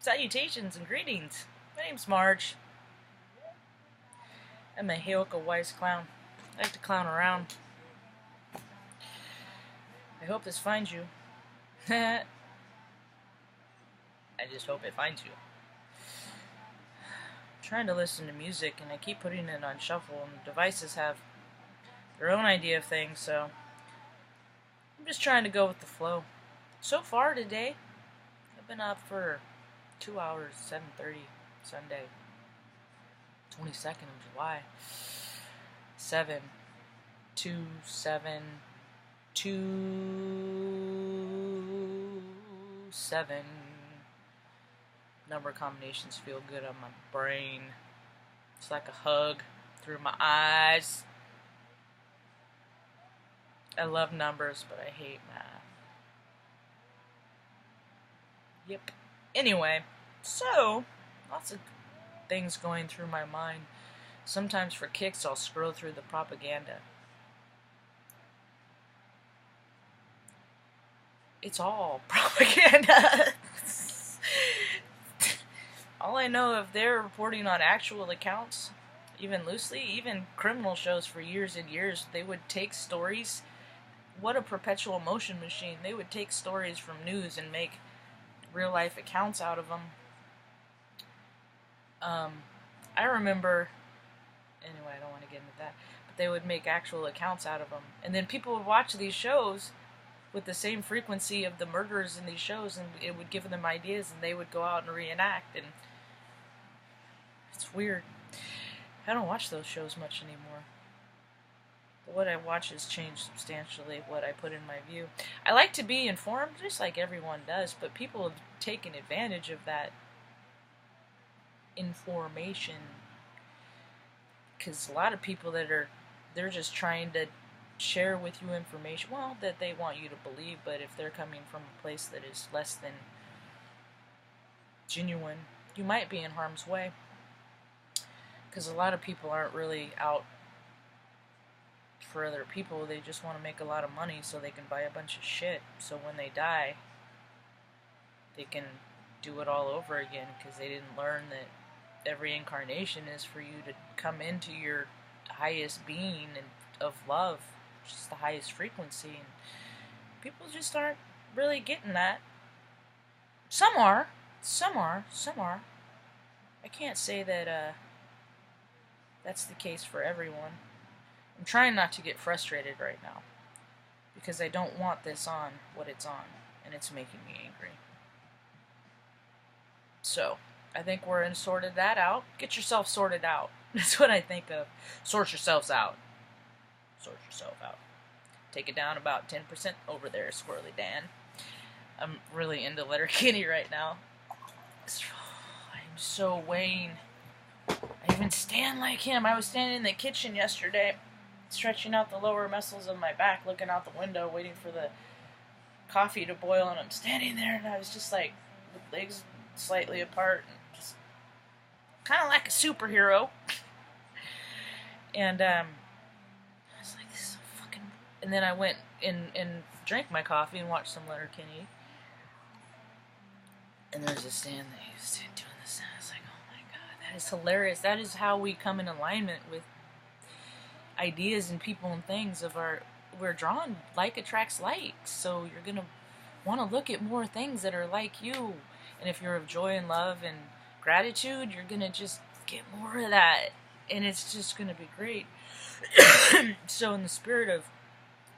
Salutations and greetings. My name's Marge. I'm a Heoka wise clown. I like to clown around. I hope this finds you. I just hope it finds you. I'm trying to listen to music and I keep putting it on shuffle, and the devices have their own idea of things, so I'm just trying to go with the flow. So far today, I've been up for 2 hours, 7:30 Sunday, 22nd of July, 7/2/7/2/7. Number combinations feel good on my brain. It's like a hug through my eyes. I love numbers, but I hate math. Yep. Anyway, so, lots of things going through my mind. Sometimes for kicks, I'll scroll through the propaganda. It's all propaganda. All I know, if they're reporting on actual accounts, even loosely, even criminal shows for years and years, they would take stories. What a perpetual motion machine. They would take stories from news and make real life accounts out of them. I remember, anyway, I don't want to get into that, but they would make actual accounts out of them. And then people would watch these shows with the same frequency of the murders in these shows, and it would give them ideas, and they would go out and reenact, and it's weird. I don't watch those shows much anymore. But what I watch has changed substantially, what I put in my view. I like to be informed, just like everyone does, but people have taken advantage of that information, because a lot of people they're just trying to share with you information, well, that they want you to believe, but if they're coming from a place that is less than genuine, you might be in harm's way, because a lot of people aren't really out for other people. They just want to make a lot of money so they can buy a bunch of shit, so when they die they can do it all over again, because they didn't learn that every incarnation is for you to come into your highest being and of love, which is the highest frequency, and people just aren't really getting that. Some are. I can't say that that's the case for everyone. I'm trying not to get frustrated right now, because I don't want this on what it's on, and it's making me angry. So, I think we're in sorted that out. Get yourself sorted out. That's what I think of. Sort yourselves out. Sort yourself out. Take it down about 10% over there, Squirrely Dan. I'm really into Letterkenny right now. I'm so Wayne. I even stand like him. I was standing in the kitchen yesterday, stretching out the lower muscles of my back, looking out the window, waiting for the coffee to boil, and I'm standing there, and I was just like, with legs slightly apart, and just kind of like a superhero. And I was like, this is so fucking... And then I went and drank my coffee and watched some Letterkenny. And there's a stand that he was doing this, and I was like, oh my god, that is hilarious. That is how we come in alignment with ideas and people and things of we're drawn, like attracts like, so you're gonna want to look at more things that are like you, and if you're of joy and love and gratitude, you're gonna just get more of that, and it's just gonna be great. So in the spirit of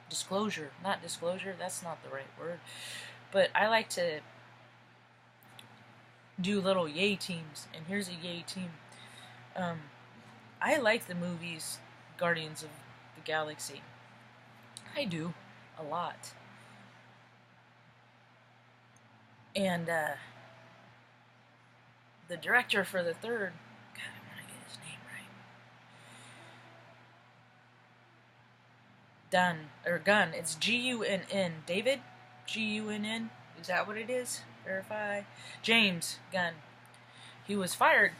disclosure, not disclosure, that's not the right word, but I like to do little yay teams, and here's a yay team. I like the movies Guardians of the Galaxy. I do. A lot. And, the director for the third, God, I want to get his name right. Gunn. It's Gunn. David? Gunn? Is that what it is? Verify. James Gunn. He was fired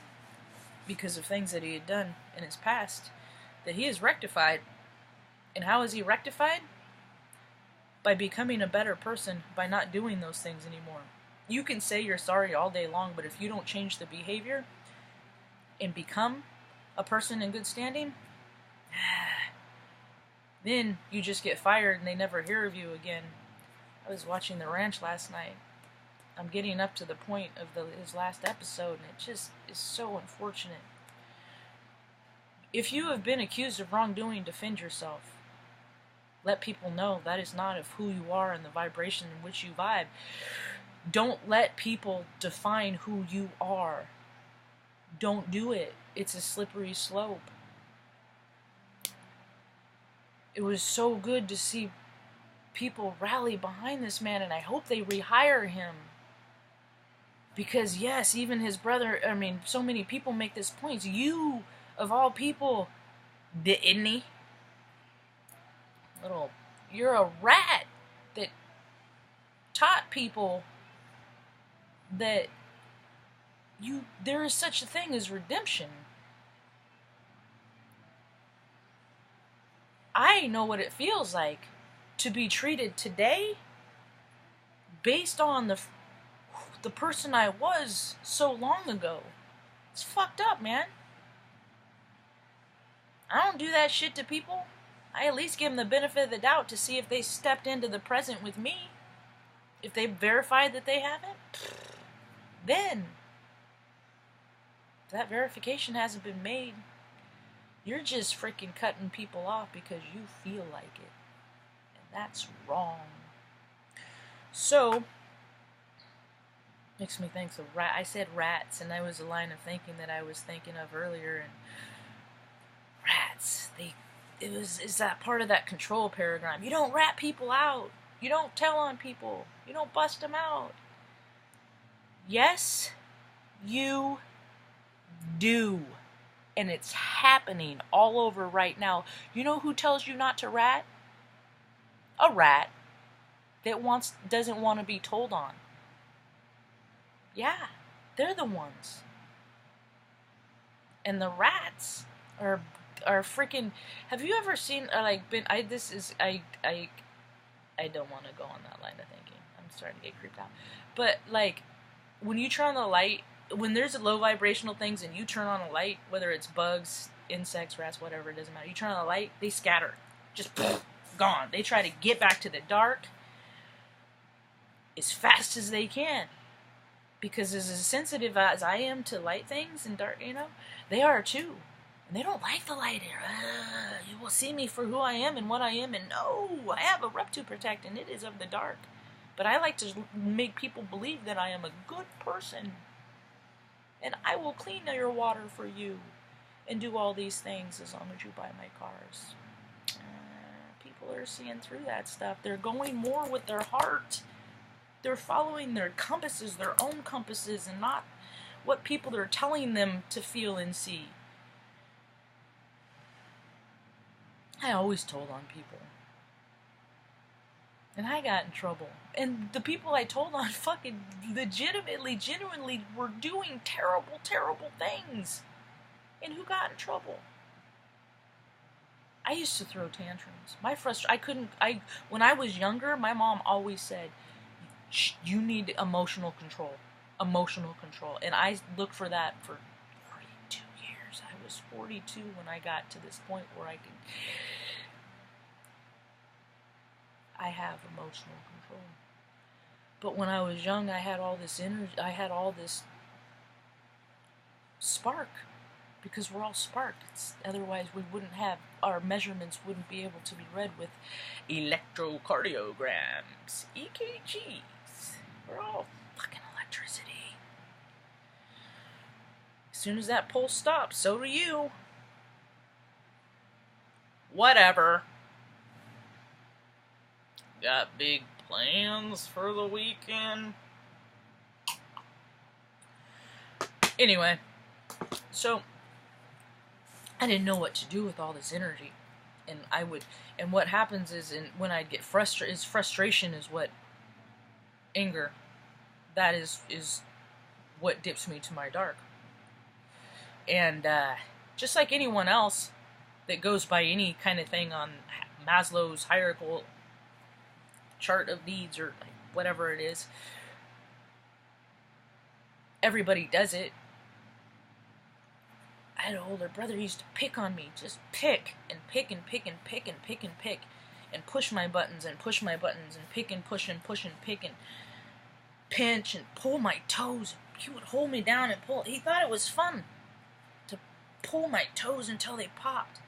because of things that he had done in his past that he has rectified. And how is he rectified? By becoming a better person, by not doing those things anymore. You can say you're sorry all day long, but if you don't change the behavior and become a person in good standing, then you just get fired and they never hear of you again. I was watching The Ranch last night. I'm getting up to the point of his last episode, and it just is so unfortunate. If you have been accused of wrongdoing, defend yourself. Let people know that is not of who you are and the vibration in which you vibe. Don't let people define who you are. Don't do it. It's a slippery slope. It was so good to see people rally behind this man, and I hope they rehire him. Because yes, even his brother, I mean, so many people make this point. You, of all people, didn't he? You're a rat that taught people that there is such a thing as redemption. I know what it feels like to be treated today based on the person I was so long ago. It's fucked up, man. I don't do that shit to people. I at least give them the benefit of the doubt to see if they stepped into the present with me. If they verified that they haven't, then if that verification hasn't been made, you're just freaking cutting people off because you feel like it. And that's wrong. So, makes me think of I said rats, and that was a line of thinking that I was thinking of earlier. And rats, is that part of that control paradigm. You don't rat people out. You don't tell on people. You don't bust them out. Yes, you do. And it's happening all over right now. You know who tells you not to rat? A rat that doesn't want to be told on. Yeah, they're the ones. And the rats are freaking. Have you ever seen I don't want to go on that line of thinking. I'm starting to get creeped out. But like, when you turn on the light, when there's low vibrational things and you turn on a light, whether it's bugs, insects, rats, whatever, it doesn't matter. You turn on the light, they scatter. Just gone. They try to get back to the dark as fast as they can. Because as sensitive as I am to light things and dark, they are too. And they don't like the light here. You will see me for who I am and what I am. And no, I have a rep to protect, and it is of the dark. But I like to make people believe that I am a good person. And I will clean your water for you. And do all these things as long as you buy my cars. People are seeing through that stuff. They're going more with their heart. They're following their compasses, their own compasses, and not what people are telling them to feel and see. I always told on people. And I got in trouble. And the people I told on fucking genuinely were doing terrible, terrible things. And who got in trouble? I used to throw tantrums. When I was younger, my mom always said, you need emotional control. Emotional control. And I looked for that for 42 years. I was 42 when I got to this point where I have emotional control. But when I was young, I had all this energy, I had all this spark. Because we're all sparked. Otherwise, our measurements wouldn't be able to be read with electrocardiograms, EKGs. We're all fucking electricity. As soon as that pulse stops, so do you. Whatever. Got big plans for the weekend? Anyway, so I didn't know what to do with all this energy. And what happens is, when I get frustrated, frustration is what anger, that is what dips me to my dark. And just like anyone else that goes by any kind of thing on Maslow's hierarchical chart of needs or whatever it is, everybody does it. I had an older brother who used to pick on me. Just pick and pick and pick and pick and pick and pick. And push my buttons and push my buttons and pick and push and push and pick and pinch and pull my toes. He would hold me down and pull. He thought it was fun to pull my toes until they popped.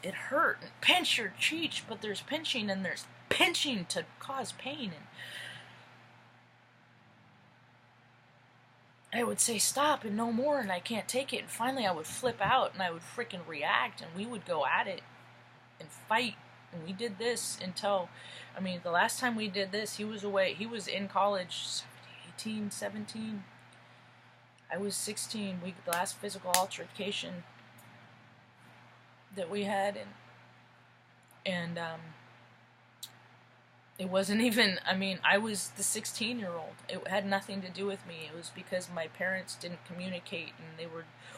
It hurt. And pinch your cheek, but there's pinching and there's pinching to cause pain. And I would say stop and no more, and I can't take it. And finally I would flip out and I would freaking react, and we would go at it and fight. And we did this until, I mean, the last time we did this, he was away. He was in college, 18, 17. I was 16. The last physical altercation that we had, and it wasn't even, I mean, I was the 16-year-old. It had nothing to do with me. It was because my parents didn't communicate, and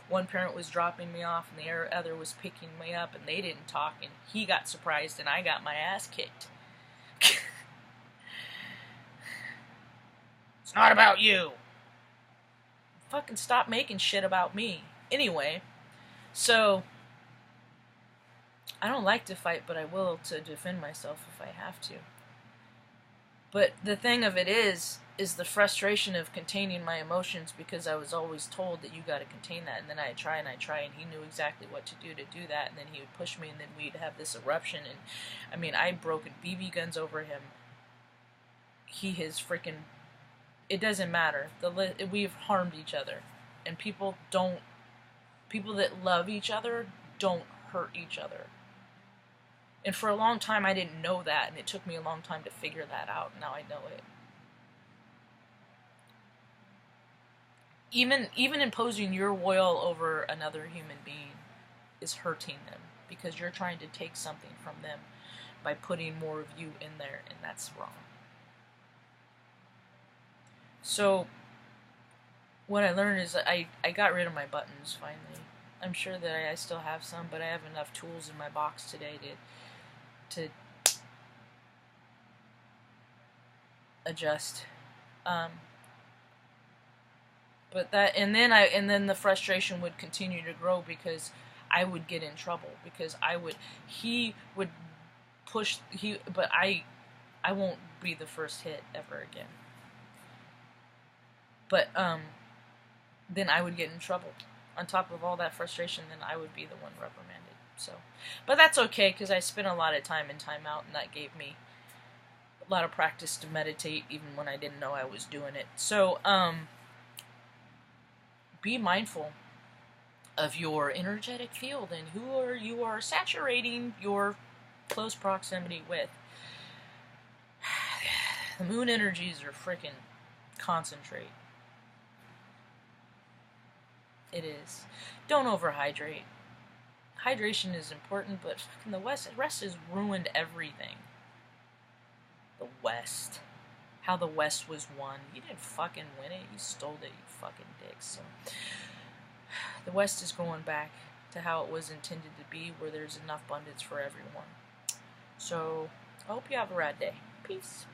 one parent was dropping me off, and the other was picking me up, and they didn't talk, and he got surprised, and I got my ass kicked. It's not about you. Fucking stop making shit about me. Anyway, so I don't like to fight, but I will to defend myself if I have to. But the thing of it is the frustration of containing my emotions, because I was always told that you got to contain that, and then I'd try, and he knew exactly what to do that, and then he would push me, and then we'd have this eruption, and I mean, I'd broken BB guns over him. He has freaking, it doesn't matter. We've harmed each other, and people that love each other don't hurt each other. And for a long time I didn't know that, and it took me a long time to figure that out. Now I know it. Even imposing your will over another human being is hurting them, because you're trying to take something from them by putting more of you in there, and that's wrong. So what I learned is that I got rid of my buttons finally. I'm sure that I still have some, but I have enough tools in my box today to adjust. But that, and then the frustration would continue to grow, because I would get in trouble, because he would push, but I won't be the first hit ever again. But then I would get in trouble. On top of all that frustration, then I would be the one reprimanded. So, but that's okay, because I spent a lot of time in timeout, and that gave me a lot of practice to meditate, even when I didn't know I was doing it. So, be mindful of your energetic field and who you are saturating your close proximity with. The moon energies are freaking concentrate. It is. Don't overhydrate. Hydration is important, but fucking the rest has ruined everything. The West. How the West was won. You didn't fucking win it. You stole it, you fucking dicks. So, the West is going back to how it was intended to be, where there's enough abundance for everyone. So, I hope you have a rad day. Peace.